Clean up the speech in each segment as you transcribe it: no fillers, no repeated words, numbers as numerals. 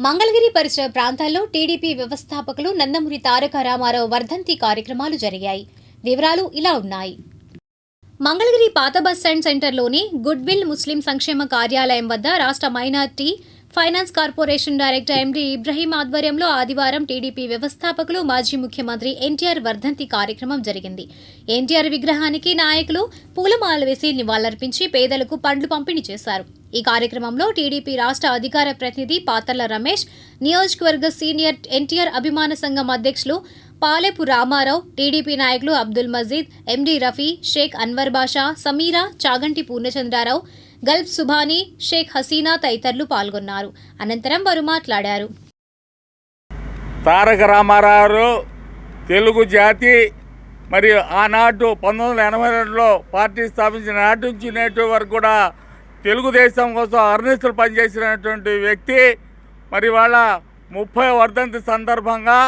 మంగళగిరి పరిసర ప్రాంతాల్లో టీడీపీ వ్యవస్థాపకులు నందమూరి తారక రామారావు వర్ధంతి కార్యక్రమాలు జరిగాయి. వివరాలు ఇలా ఉన్నాయి. మంగళగిరి పాత బస్టాండ్ సెంటర్లోని గుడ్విల్ ముస్లిం సంక్షేమ కార్యాలయం వద్ద రాష్ట్ర minority finance corporation director MD Ibrahim ఆధ్వర్యంలో ఆదివారం టీడీపీ వ్యవస్థాపకులు మాజీ ముఖ్యమంత్రి ఎన్టీఆర్ వర్ధంతి కార్యక్రమం జరిగింది. ఎన్టీఆర్ విగ్రహానికి నాయకులు పూలమాలలు వేసి నివాళులర్పించి పేదలకు పండ్లు పంపిణీ చేశారు. ఈ కార్యక్రమంలో టీడీపీ రాష్ట్ర అధికార ప్రతినిధి పాతర్ల రమేష్, నియోజకవర్గ సీనియర్ ఎన్టీఆర్ అభిమాన సంఘం అధ్యక్షులు పాలెపు రామారావు, టీడీపీ నాయకులు అబ్దుల్ మజీద్, ఎండి రఫీ, షేక్ అన్వర్ బాషా, సమీరా, చాగంటి పూర్ణచంద్రారావు, గల్ఫ్ సుభానీ, షేక్ హసీనా తదితరులు పాల్గొన్నారు. అనంతరం వారు మాట్లాడారు. తారక రామారావు తెలుగు జాతి మరియు ఆనాడు 1982లో పార్టీ స్థాపించిన నాటి నుంచి నేటి వరకు కూడా తెలుగుదేశం కోసం అర్నిస్తులు పనిచేసినటువంటి వ్యక్తి. మరి వాళ్ళ 30వ వర్ధంతి సందర్భంగా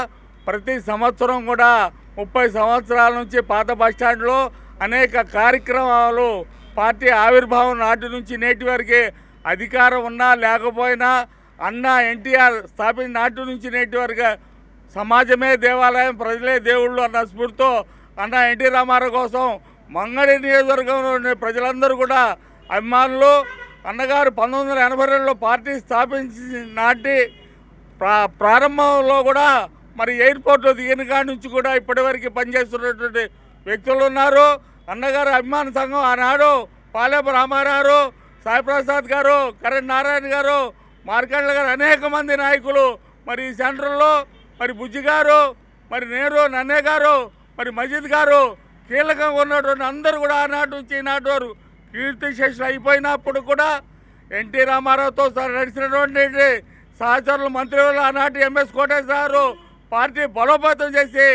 ప్రతి సంవత్సరం కూడా 30 సంవత్సరాల నుంచి పాత బస్టాండ్లో అనేక కార్యక్రమాలు పార్టీ ఆవిర్భావం నాటి నుంచి నేటి వరకు అధికారం ఉన్నా లేకపోయినా అన్న ఎన్టీఆర్ స్థాపించిన నాటి నుంచి నేటి వరకు సమాజమే దేవాలయం, ప్రజలే దేవుళ్ళు అన్న స్ఫూర్తితో అన్న ఎన్టీ రామారావు కోసం మంగళ నియోజకవర్గంలో ఉండే ప్రజలందరూ కూడా అభిమానులు. అన్నగారు 1982లో పార్టీ స్థాపించి నాటి ప్రారంభంలో కూడా మరి ఎయిర్పోర్ట్లో దిగిన కాడి నుంచి కూడా ఇప్పటివరకు పనిచేస్తున్నటువంటి వ్యక్తులు ఉన్నారు. అన్నగారు అభిమాన సంఘం ఆనాడు పాలెపు రామారావు, సాయిప్రసాద్ గారు, కరణ్ నారాయణ గారు, మార్కండ్ల గారు, అనేక మంది నాయకులు మరి ఈ సెంటర్లో మరి బుజ్జి గారు, మరి నేరు నన్నయ్య గారు, మరి మజీద్ గారు కీలకంగా ఉన్నటువంటి అందరూ కూడా ఆనాటి నుంచి ఈనాటి వరకు కీర్తిశేషులు అయిపోయినప్పుడు కూడా ఎన్టీ రామారావుతో నడిచినటువంటి సహచరులు మంత్రివర్యులు ఆనాటి ఎంఎస్ కోటేశ్వరరావు పార్టీ బలోపేతం చేసి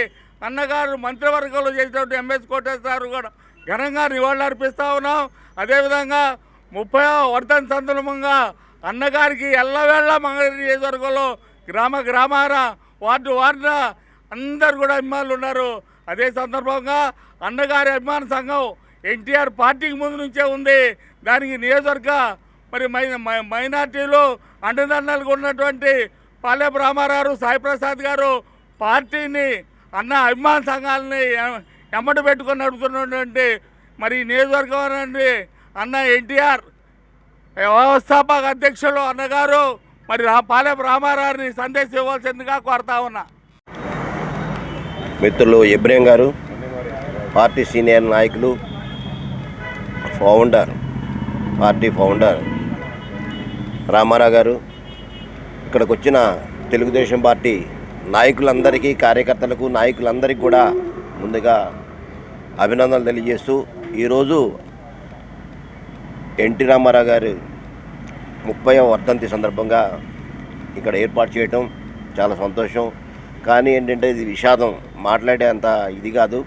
అన్నగారు మంత్రివర్గంలో చేసినటువంటి ఎంఎస్ కోటేశ్వరరావు కూడా ఘనంగా నివాళులు అర్పిస్తూ ఉన్నాం. అదేవిధంగా 30వ వర్ధంతి సందర్భంగా అన్నగారికి ఎల్లవేళ మంగళగిరి నియోజకవర్గంలో గ్రామాన వార్డున అందరు కూడా అభిమానులు ఉన్నారు. అదే సందర్భంగా అన్నగారి అభిమాన సంఘం ఎన్టీఆర్ పార్టీకి ముందు నుంచే ఉంది. దానికి నియోజకవర్గ మరి మైనార్టీలు అండదండలుగా ఉన్నటువంటి పాలెపు రామారావు, సాయిప్రసాద్ గారు పార్టీని అన్న అభిమాన సంఘాలని ఎమ్మటి పెట్టుకొని నడుపుతున్నటువంటి మరి నియోజకవర్గం నుండి అన్న ఎన్టీఆర్ వ్యవస్థాపక అధ్యక్షులు అన్నగారు మరి పాలెపు రామారావుని సందేశం ఇవ్వాల్సిందిగా కోరుతా ఉన్నా. మిత్రులు ఇబ్రహీం గారు, పార్టీ సీనియర్ నాయకులు, పార్టీ ఫౌండర్ రామారావు గారు, ఇక్కడికి వచ్చిన తెలుగుదేశం పార్టీ నాయకులందరికీ, కార్యకర్తలకు, నాయకులందరికీ కూడా ముందుగా అభినందనలు తెలియజేస్తూ ఈరోజు ఎన్టీ రామారావు గారు 30వ వర్ధంతి సందర్భంగా ఇక్కడ ఏర్పాటు చేయటం చాలా సంతోషం. కానీ ఏంటంటే ఇది విషాదం, మాట్లాడే అంత ఇది కాదు.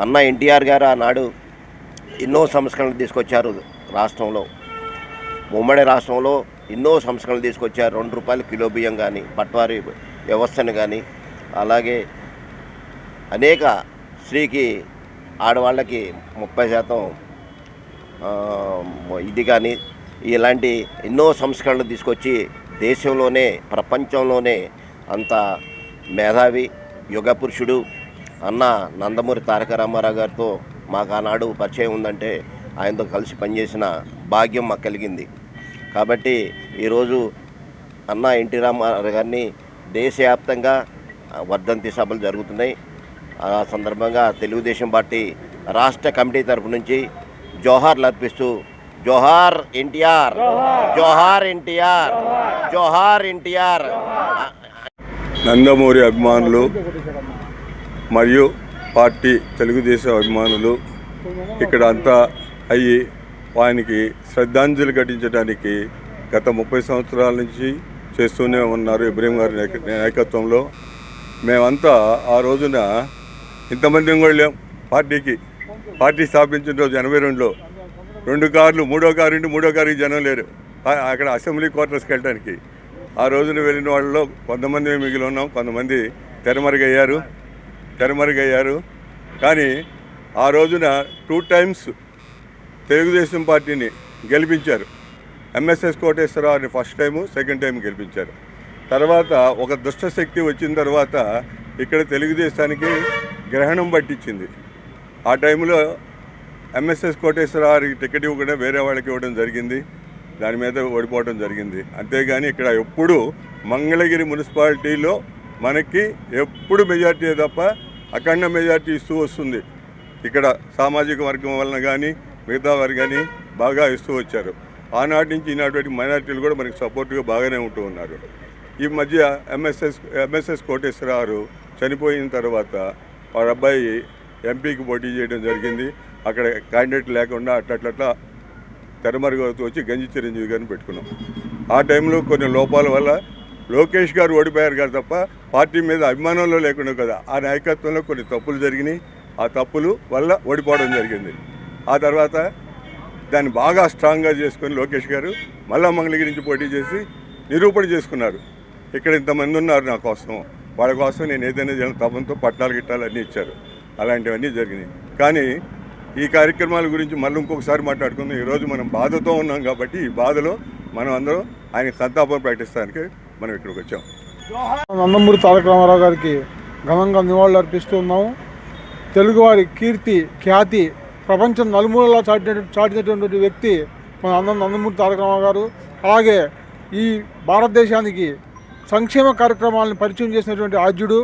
అన్న ఎన్టీఆర్ గారు ఆనాడు ఎన్నో సంస్కరణలు తీసుకొచ్చారు. రాష్ట్రంలో, ఉమ్మడి రాష్ట్రంలో ఎన్నో సంస్కరణలు తీసుకొచ్చారు. 2 రూపాయల కిలో బియ్యం కానీ, పట్వారీ వ్యవస్థను కానీ, అలాగే అనేక స్త్రీకి, ఆడవాళ్ళకి 30% ఇది కానీ, ఇలాంటి ఎన్నో సంస్కరణలు తీసుకొచ్చి దేశంలోనే, ప్రపంచంలోనే అంత మేధావి, యుగ పురుషుడు అన్న నందమూరి తారక రామారావు గారితో మాకు ఆనాడు పరిచయం ఉందంటే ఆయనతో కలిసి పనిచేసిన భాగ్యం మాకు కలిగింది. కాబట్టి ఈరోజు అన్న ఎన్టీ రామారావు గారిని దేశవ్యాప్తంగా వర్ధంతి సభలు జరుగుతున్నాయి. ఆ సందర్భంగా తెలుగుదేశం పార్టీ రాష్ట్ర కమిటీ తరఫు నుంచి జోహార్లు అర్పిస్తూ జోహార్ ఎన్టీఆర్, జోహార్ ఎన్టీఆర్, జోహార్ ఎన్టీఆర్. నందమూరి అభిమానులు మరియు పార్టీ తెలుగుదేశం అభిమానులు ఇక్కడ అంతా అయ్యి ఆయనకి శ్రద్ధాంజలి ఘటించడానికి గత 30 సంవత్సరాల నుంచి చేస్తూనే ఉన్నారు ఇబ్రహీం గారి నాయకత్వంలో. మేమంతా ఆ రోజున ఇంతమంది కూడా లేం. పార్టీ స్థాపించిన రోజు 82లో 2 కార్లు, 3వ కారుకి జనం లేరు అక్కడ అసెంబ్లీ క్వార్టర్స్కి వెళ్ళడానికి. ఆ రోజున వెళ్ళిన వాళ్ళలో కొంతమంది మిగిలి ఉన్నాం, కొంతమంది తెరమరుగయ్యారు. కానీ ఆ రోజున 2 times తెలుగుదేశం పార్టీని గెలిపించారు. ఎంఎస్ఎస్ కోటేశ్వరరావుని ఫస్ట్ టైము, సెకండ్ టైం గెలిపించారు. తర్వాత ఒక దుష్టశక్తి వచ్చిన తర్వాత ఇక్కడ తెలుగుదేశానికి గ్రహణం పట్టించింది. ఆ టైంలో ఎంఎస్ఎస్ కోటేశ్వరరావుకి టికెట్ ఇవ్వకుండా వేరే వాళ్ళకి ఇవ్వడం జరిగింది. దాని మీద ఓడిపోవడం జరిగింది. అంతేగాని ఇక్కడ ఎప్పుడు మంగళగిరి మున్సిపాలిటీలో మనకి ఎప్పుడు మెజార్టీ తప్ప అఖండ మెజార్టీ ఇస్తూ వస్తుంది. ఇక్కడ సామాజిక వర్గం వలన కానీ మిగతా వారు కానీ బాగా ఇస్తూ వచ్చారు. ఆనాటి నుంచి ఈనాటి మైనార్టీలు కూడా మనకి సపోర్ట్గా బాగానే ఉంటూ ఉన్నారు. ఈ మధ్య ఎంఎస్ఎస్ కోటేశ్వరరావు చనిపోయిన తర్వాత వాళ్ళ అబ్బాయి ఎంపీకి పోటీ చేయడం జరిగింది. అక్కడ క్యాండిడేట్ లేకుండా అట్లా తెరమరుగవుతూ వచ్చి గంజి చిరంజీవి గారిని పెట్టుకున్నాం. ఆ టైంలో కొన్ని లోపాల వల్ల లోకేష్ గారు ఓడిపోయారు కదా తప్ప పార్టీ మీద అభిమానంలో లేకుండా కదా ఆ నాయకత్వంలో కొన్ని తప్పులు జరిగినాయి. ఆ తప్పులు వల్ల ఓడిపోవడం జరిగింది. ఆ తర్వాత దాన్ని బాగా స్ట్రాంగ్గా చేసుకొని లోకేష్ గారు మళ్ళా మంగళగిరి నుంచి పోటీ చేసి నిరూపణ చేసుకున్నారు. ఇక్కడ ఇంతమంది ఉన్నారు నా కోసం, వాళ్ళ కోసం నేను ఏదైనా చేయడం తపంతో పట్టాలు గిట్టాలు అన్నీ ఇచ్చారు. అలాంటివన్నీ జరిగినాయి. కానీ ఈ కార్యక్రమాల గురించి మళ్ళీ ఇంకొకసారి మాట్లాడుకుందాం. ఈరోజు మనం బాధతో ఉన్నాం కాబట్టి ఈ బాధలో మనం అందరం ఆయన సంతాపం ప్రకటిస్తానికి మనం ఇక్కడికి వచ్చాం. నందమూరి తారక రామారావు గారికి ఘనంగా నివాళులు అర్పిస్తూ ఉన్నాము. తెలుగువారి కీర్తి ఖ్యాతి ప్రపంచం నలుమూలలా చాటినటువంటి వ్యక్తి మన నందమూరి తారక రామారావు గారు. అలాగే ఈ భారతదేశానికి సంక్షేమ కార్యక్రమాలను పరిచయం చేసినటువంటి ఆద్యుడు.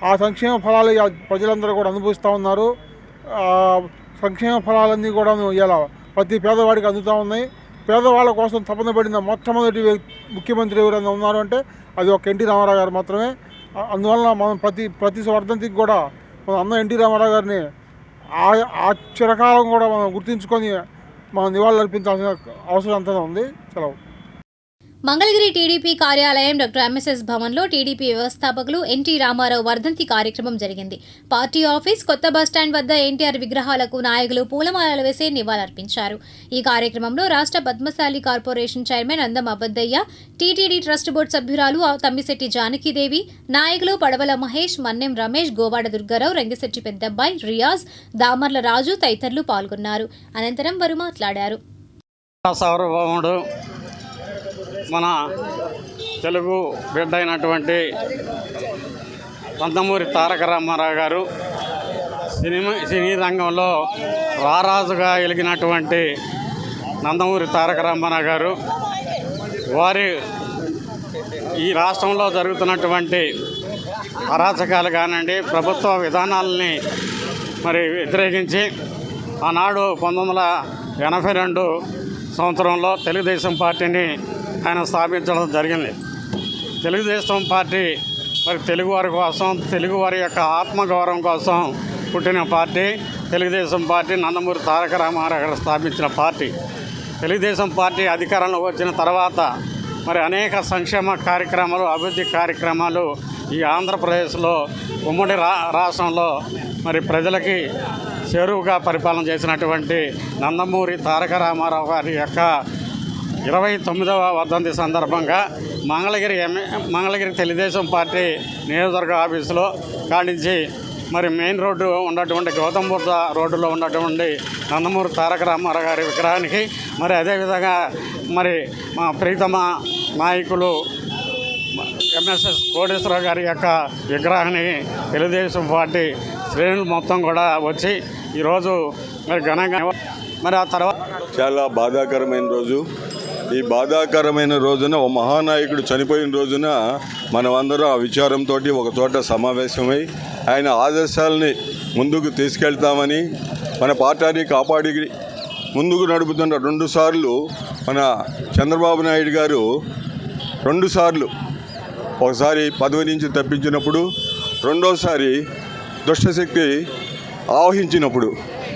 ఆ సంక్షేమ ఫలాలు ప్రజలందరూ కూడా అనుభవిస్తూ ఉన్నారు. సంక్షేమ ఫలాలన్నీ కూడా ఇలా ప్రతి పేదవాడికి అందుతూ ఉన్నాయి. పేదవాళ్ళ కోసం తపన పడిన మొట్టమొదటి ముఖ్యమంత్రి ఎవరైనా ఉన్నారు అంటే అది ఒక ఎన్టీ రామారావు గారు మాత్రమే. అందువలన మనం ప్రతి వర్ధంతికి కూడా మన అన్న ఎన్టీ రామారావు గారిని ఆ చిరకాలం కూడా మనం గుర్తుంచుకొని మనం నివాళులు అర్పించాల్సిన అవసరం అంతా ఉంది. సెలవు. మంగళగిరి టీడీపీ కార్యాలయం డాక్టర్ ఎంఎస్ఎస్ భవన్లో టీడీపీ వ్యవస్థాపకులు ఎన్టీ రామారావు వర్ధంతి కార్యక్రమం జరిగింది. పార్టీ ఆఫీస్, కొత్త బస్టాండ్ వద్ద ఎన్టీఆర్ విగ్రహాలకు నాయకులు పూలమాలలు వేసి నివాళులర్పించారు. ఈ కార్యక్రమంలో రాష్ట్ర పద్మశాలి కార్పొరేషన్ చైర్మన్ అందం అబద్దయ్య, టీటీడీ ట్రస్ట్ బోర్డు సభ్యురాలు తమ్మిశెట్టి జానకీదేవి, నాయకులు పడవల మహేష్, మన్నెం రమేష్, గోవాడ దుర్గారావు, రంగిశెట్టి పెద్దబ్బాయి, రియాజ్, దామర్ల రాజు తదితరులు పాల్గొన్నారు. అనంతరం వారు మాట్లాడారు. మన తెలుగు బిడ్డ అయినటువంటి నందమూరి తారక రామారావు గారు సినీ రంగంలో రారాజుగా వెలిగినటువంటి నందమూరి తారక రామారావు గారు వారి ఈ రాష్ట్రంలో జరుగుతున్నటువంటి అరాచకాలు కానివ్వండి, ప్రభుత్వ విధానాలని వ్యతిరేకించి ఆనాడు 1982 సంవత్సరంలో తెలుగుదేశం పార్టీని ఆయన స్థాపించడం జరిగింది. తెలుగుదేశం పార్టీ తెలుగువారి కోసం, తెలుగువారి యొక్క ఆత్మగౌరవం కోసం పుట్టిన పార్టీ తెలుగుదేశం పార్టీ. నందమూరి తారక రామారావు గారు స్థాపించిన పార్టీ. తెలుగుదేశం పార్టీ అధికారంలో వచ్చిన తర్వాత అనేక సంక్షేమ కార్యక్రమాలు, అభివృద్ధి కార్యక్రమాలు ఈ ఆంధ్రప్రదేశ్లో ఉమ్మడి రాష్ట్రంలో ప్రజలకి చేరువుగా పరిపాలన చేసినటువంటి నందమూరి తారక రామారావు గారి యొక్క 29వ వర్ధంతి సందర్భంగా మంగళగిరి తెలుగుదేశం పార్టీ నియోజకవర్గ ఆఫీసులో కాడించి మెయిన్ రోడ్డు ఉన్నటువంటి గౌతమ్ బుద్ధ రోడ్డులో ఉన్నటువంటి నందమూరి తారక రామారావు గారి విగ్రహానికి అదేవిధంగా మా ప్రీతమ నాయకులు ఎంఎస్ఎస్ కోటేశ్వరరావు గారి యొక్క విగ్రహాన్ని తెలుగుదేశం పార్టీ శ్రేణులు మొత్తం కూడా వచ్చి ఈరోజు ఘనంగా ఆ తర్వాత చాలా బాధాకరమైన రోజు. ఈ బాధాకరమైన రోజున ఓ మహానాయకుడు చనిపోయిన రోజున మనమందరం ఆ విచారంతో ఒక చోట సమావేశమై ఆయన ఆదర్శాలని ముందుకు తీసుకెళ్తామని, మన పార్టీని కాపాడి ముందుకు నడుపుతున్న 2 సార్లు మన చంద్రబాబు నాయుడు గారు 2 సార్లు, ఒకసారి పదవి నుంచి తప్పించినప్పుడు, రెండోసారి దుష్టశక్తి ఆవహించినప్పుడు,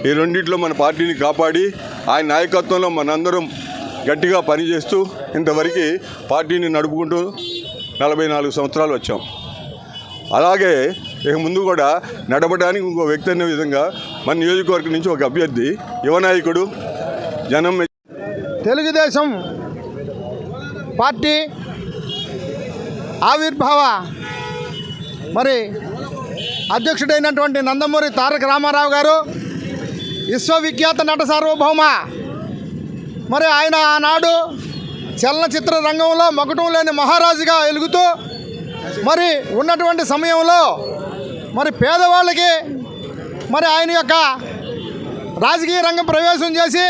ఈ రెండిట్లో మన పార్టీని కాపాడి ఆయన నాయకత్వంలో మనందరం గట్టిగా పనిచేస్తూ ఇంతవరకు పార్టీని నడుపుకుంటూ 44 సంవత్సరాలు వచ్చాం. అలాగే ఇక ముందు కూడా నడపడానికి ఇంకో వ్యక్తి అనే విధంగా మన నియోజకవర్గం నుంచి ఒక అభ్యర్థి, యువనాయకుడు, జనం తెలుగుదేశం పార్టీ ఆవిర్భావ అధ్యక్షుడైనటువంటి నందమూరి తారక రామారావు గారు విశ్వవిఖ్యాత నట సార్వభౌమ. ఆయన ఆనాడు చలనచిత్ర రంగంలో మకుటం లేని మహారాజుగా వెలుగుతూ మరి ఉన్నటువంటి సమయంలో మరి పేదవాళ్ళకి మరి ఆయన యొక్క రాజకీయ రంగం ప్రవేశం చేసి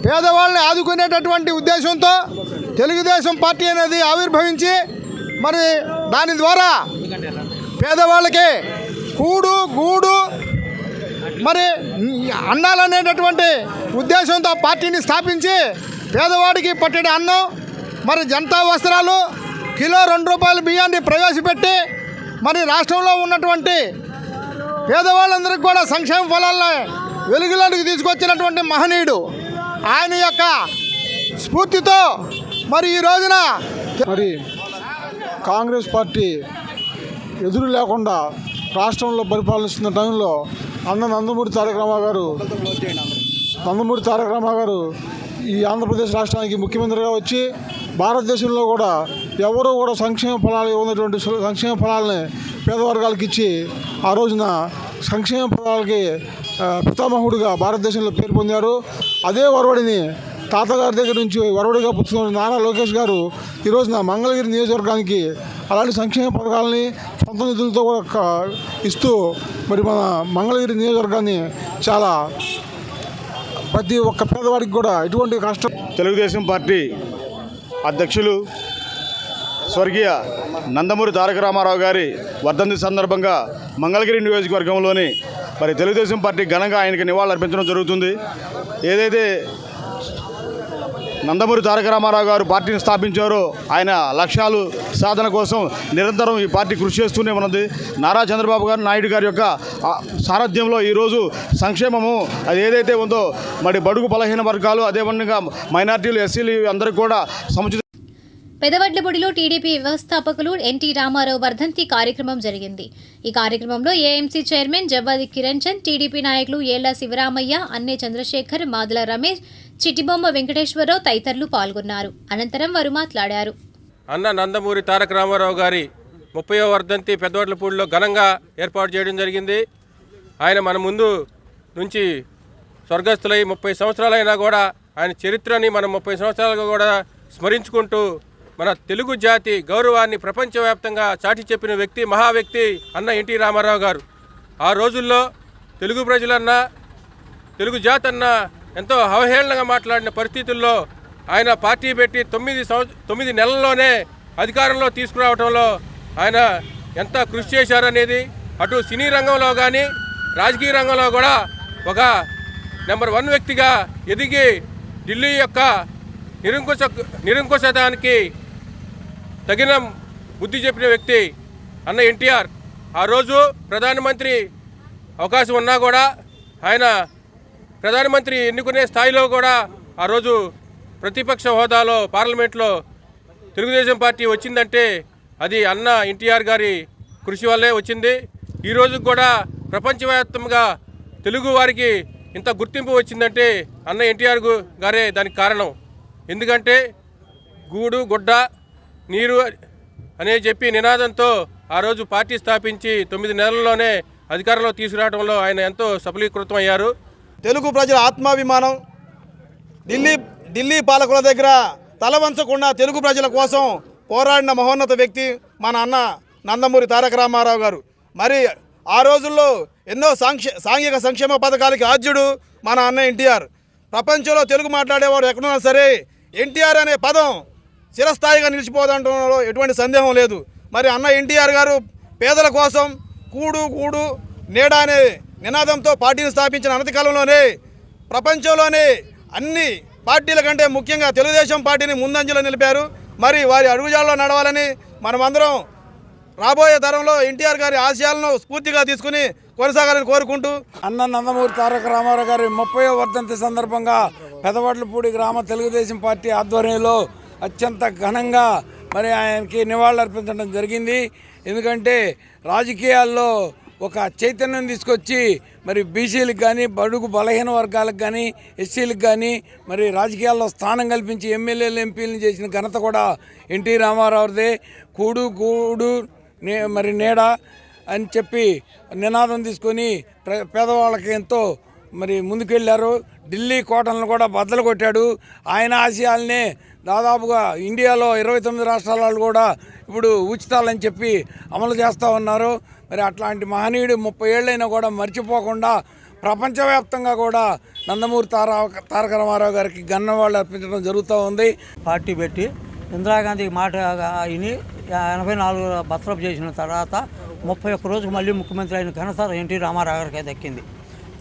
పేదవాళ్ళని ఆదుకునేటటువంటి ఉద్దేశంతో తెలుగుదేశం పార్టీ అనేది ఆవిర్భవించి మరి దాని ద్వారా పేదవాళ్ళకి కూడు గూడు మరి అన్నాలనేటటువంటి ఉద్దేశంతో పార్టీని స్థాపించి పేదవాడికి పట్టెడు అన్నం మరి జనతా వస్త్రాలు కిలో 2 రూపాయల బియ్యాన్ని ప్రవేశపెట్టి మరి రాష్ట్రంలో ఉన్నటువంటి పేదవాళ్ళందరికీ కూడా సంక్షేమ ఫలాలను వెలుగులోకి తీసుకొచ్చినటువంటి మహనీయుడు. ఆయన యొక్క స్ఫూర్తితో మరి ఈ రోజున మరి కాంగ్రెస్ పార్టీ ఎదురు లేకుండా రాష్ట్రంలో పరిపాలిస్తున్న టైంలో నందమూరి తారక రామారావు గారు ఈ ఆంధ్రప్రదేశ్ రాష్ట్రానికి ముఖ్యమంత్రిగా వచ్చి భారతదేశంలో కూడా ఎవరూ కూడా సంక్షేమ ఫలాలు ఉన్నటువంటి సంక్షేమ ఫలాలని పేదవర్గాలకు ఇచ్చి ఆ రోజున సంక్షేమ ఫలాలకి పితామహుడిగా భారతదేశంలో పేరు పొందారు. అదే వరవడిని తాతగారి దగ్గర నుంచి వరవడిగా పుచ్చుకున్న నారా లోకేష్ గారు ఈ రోజున మంగళగిరి నియోజకవర్గానికి అలాంటి సంక్షేమ పథకాలని సొంత నిధులతో కూడా ఇస్తూ మరి మన మంగళగిరి నియోజకవర్గాన్ని చాలా ప్రతి ఒక్క పేదవాడికి కూడా ఎటువంటి కష్టం. తెలుగుదేశం పార్టీ అధ్యక్షులు స్వర్గీయ నందమూరి తారక రామారావు గారి వర్ధంతి సందర్భంగా మంగళగిరి నియోజకవర్గంలోని మరి తెలుగుదేశం పార్టీ ఘనంగా ఆయనకి నివాళులు అర్పించడం జరుగుతుంది. ఏదైతే నందమూరి తారక రామారావు గారు పార్టీని స్థాపించారో ఆయన లక్ష్యాలు సాధన కోసం నిరంతరం ఈ పార్టీ కృషి చేస్తూనే ఉన్నది. నారా చంద్రబాబు గారు నాయుడు గారి యొక్క సారథ్యంలో ఈరోజు సంక్షేమము అది ఏదైతే ఉందో మరి బడుగు బలహీన వర్గాలు అదేవిధంగా మైనార్టీలు ఎస్సీలు అందరికీ కూడా సముచిత. పెదవడ్లపూడిలో టీడీపీ వ్యవస్థాపకులు ఎన్టీ రామారావు వర్ధంతి కార్యక్రమం జరిగింది. ఈ కార్యక్రమంలో ఏఎంసీ చైర్మన్ జవ్వాది కిరణ్ చంద్, టీడీపీ నాయకులు ఏళ్ల శివరామయ్య, అన్నే చంద్రశేఖర్, మాదల రమేష్, చిట్టిబొమ్మ వెంకటేశ్వరరావు తదితరులు పాల్గొన్నారు. అనంతరం వారు మాట్లాడారు. అన్న నందమూరి తారక రామారావు గారి 30వ వర్ధంతి పెదవడ్లపూడిలో ఘనంగా ఏర్పాటు చేయడం జరిగింది. ఆయన మన ముందు నుంచి స్వర్గస్థులై 30 సంవత్సరాలైనా కూడా ఆయన చరిత్రని మనం 30 సంవత్సరాలుగా కూడా స్మరించుకుంటూ మన తెలుగు జాతి గౌరవాన్ని ప్రపంచవ్యాప్తంగా చాటి చెప్పిన వ్యక్తి, మహా వ్యక్తి అన్న ఎన్టీ రామారావు గారు. ఆ రోజుల్లో తెలుగు ప్రజలన్నా తెలుగు జాతి అన్నా ఎంతో అవహేళనగా మాట్లాడిన పరిస్థితుల్లో ఆయన పార్టీ పెట్టి 9 నెలల్లోనే అధికారంలో తీసుకురావడంలో ఆయన ఎంత కృషి చేశారనేది అటు సినీ రంగంలో కానీ రాజకీయ రంగంలో కూడా ఒక నెంబర్ 1 వ్యక్తిగా ఎదిగి ఢిల్లీ యొక్క నిరంకుశతానికి తగిన బుద్ధి చెప్పిన వ్యక్తి అన్న ఎన్టీఆర్. ఆ రోజు ప్రధానమంత్రి అవకాశం ఉన్నా కూడా ఆయన ప్రధానమంత్రి ఎన్నుకునే స్థాయిలో కూడా ఆ రోజు ప్రతిపక్ష హోదాలో పార్లమెంట్లో తెలుగుదేశం పార్టీ వచ్చిందంటే అది అన్న ఎన్టీఆర్ గారి కృషి వల్లే వచ్చింది. ఈరోజు కూడా ప్రపంచవ్యాప్తంగా తెలుగు వారికి ఇంత గుర్తింపు వచ్చిందంటే అన్న ఎన్టీఆర్ గారే దానికి కారణం. ఎందుకంటే గూడు గుడ్డ నీరు అనే చెప్పి నినాదంతో ఆ రోజు పార్టీ స్థాపించి 9 నెలల్లోనే అధికారంలో తీసుకురావడంలో ఆయన ఎంతో సఫలీకృతం అయ్యారు. తెలుగు ప్రజల ఆత్మాభిమానం ఢిల్లీ పాలకుల దగ్గర తల వంచకుండా తెలుగు ప్రజల కోసం పోరాడిన మహోన్నత వ్యక్తి మన అన్న నందమూరి తారక రామారావు గారు. మరి ఆ రోజుల్లో ఎన్నో సాంఘిక సంక్షేమ పథకాలకి ఆద్యుడు మన అన్న ఎన్టీఆర్. ప్రపంచంలో తెలుగు మాట్లాడేవారు ఎక్కడున్నా సరే ఎన్టీఆర్ అనే పదం చిరస్థాయిగా నిలిచిపోదంటంలో ఎటువంటి సందేహం లేదు. మరి అన్న ఎన్టీఆర్ గారు పేదల కోసం కూడు గూడు నీడ అనే నినాదంతో పార్టీని స్థాపించిన అనతి కాలంలోనే ప్రపంచంలోనే అన్ని పార్టీల కంటే ముఖ్యంగా తెలుగుదేశం పార్టీని ముందంజలో నిలిపారు. మరి వారి అడుగుజాడలో నడవాలని మనమందరం రాబోయే తరంలో ఎన్టీఆర్ గారి ఆశయాలను స్ఫూర్తిగా తీసుకుని కొనసాగాలని కోరుకుంటూ అన్న నందమూరి తారక రామారావు గారి 30వ వర్ధంతి సందర్భంగా పెదవడ్లపూడి గ్రామ తెలుగుదేశం పార్టీ ఆధ్వర్యంలో అత్యంత ఘనంగా మరి ఆయనకి నివాళులర్పించడం జరిగింది. ఎందుకంటే రాజకీయాల్లో ఒక చైతన్యం తీసుకొచ్చి మరి బీసీలకు కానీ బడుగు బలహీన వర్గాలకు కానీ ఎస్సీలకు కానీ మరి రాజకీయాల్లో స్థానం కల్పించి ఎమ్మెల్యేలు ఎంపీలను చేసిన ఘనత కూడా ఎన్టీ రామారావుదే. కూడు గూడు మరి నీడ అని చెప్పి నినాదం తీసుకొని పేదవాళ్ళకి ఎంతో మరి ముందుకెళ్ళారు. ఢిల్లీ కోటలను కూడా బద్దలు కొట్టాడు. ఆయన ఆశయాల్ని దాదాపుగా ఇండియాలో 29 రాష్ట్రాల వాళ్ళు కూడా ఇప్పుడు ఉచితాలని చెప్పి అమలు చేస్తూ ఉన్నారు. మరి అట్లాంటి మహనీయుడు 30 ఏళ్ళైనా కూడా మర్చిపోకుండా ప్రపంచవ్యాప్తంగా కూడా నందమూరి తారక రామారావు గారికి ఘననివాళులు అర్పించడం జరుగుతూ ఉంది. పార్టీ పెట్టి ఇందిరాగాంధీ మాట విని 84 బర్తరఫ్ చేసిన తర్వాత 31 రోజుకు మళ్ళీ ముఖ్యమంత్రి అయిన ఘనత ఎన్టీ రామారావు గారికి దక్కింది.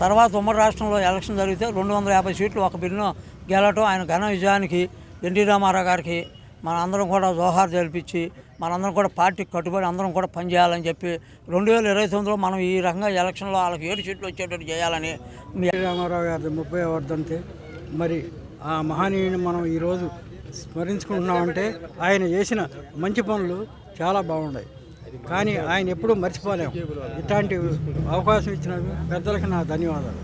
తర్వాత ఉమ్మడి రాష్ట్రంలో ఎలక్షన్ జరిగితే 250 సీట్లు ఒక బిన్ను గెలవటం ఆయన ఘన విజయానికి ఎన్టీ రామారావు గారికి మనందరం కూడా జోహార్ జరిపించి మనందరం కూడా పార్టీకి కట్టుబడి అందరం కూడా పనిచేయాలని చెప్పి 2029లో మనం ఈ రకంగా ఎలక్షన్లో వాళ్ళకి 7 సీట్లు వచ్చేటట్టు చేయాలని రామారావు గారి 30వ వర్ధంతి. మరి ఆ మహనీయుని మనం ఈరోజు స్మరించుకుంటున్నామంటే ఆయన చేసిన మంచి పనులు చాలా బాగున్నాయి, కానీ ఆయన ఎప్పుడూ మర్చిపోలేము. ఇట్లాంటి అవకాశం ఇచ్చిన పెద్దలకు నా ధన్యవాదాలు.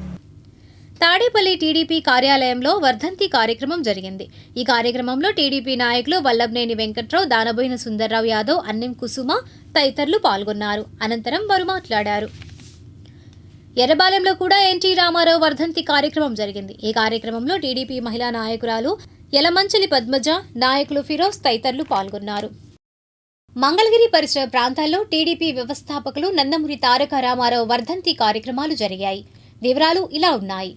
తాడేపల్లి టీడీపీ కార్యాలయంలో వర్ధంతి కార్యక్రమం జరిగింది. ఈ కార్యక్రమంలో టీడీపీ నాయకులు వల్లభనేని వెంకట్రావు, దానబోయిన సుందర్రావు యాదవ్, అన్నెం కుసుమ తదితరులు పాల్గొన్నారు. అనంతరం వారు మాట్లాడారు. ఎర్రబాలెంలో కూడా ఎన్టీ రామారావు వర్ధంతి కార్యక్రమం జరిగింది. ఈ కార్యక్రమంలో టీడీపీ మహిళా నాయకురాలు యలమంచలి పద్మజ, నాయకులు ఫిరోజ్ తదితరులు పాల్గొన్నారు. మంగళగిరి పరిసర ప్రాంతాల్లో టీడీపీ వ్యవస్థాపకులు నందమూరి తారక రామారావు వర్ధంతి కార్యక్రమాలు జరిగాయి. వివరాలు ఇలా ఉన్నాయి.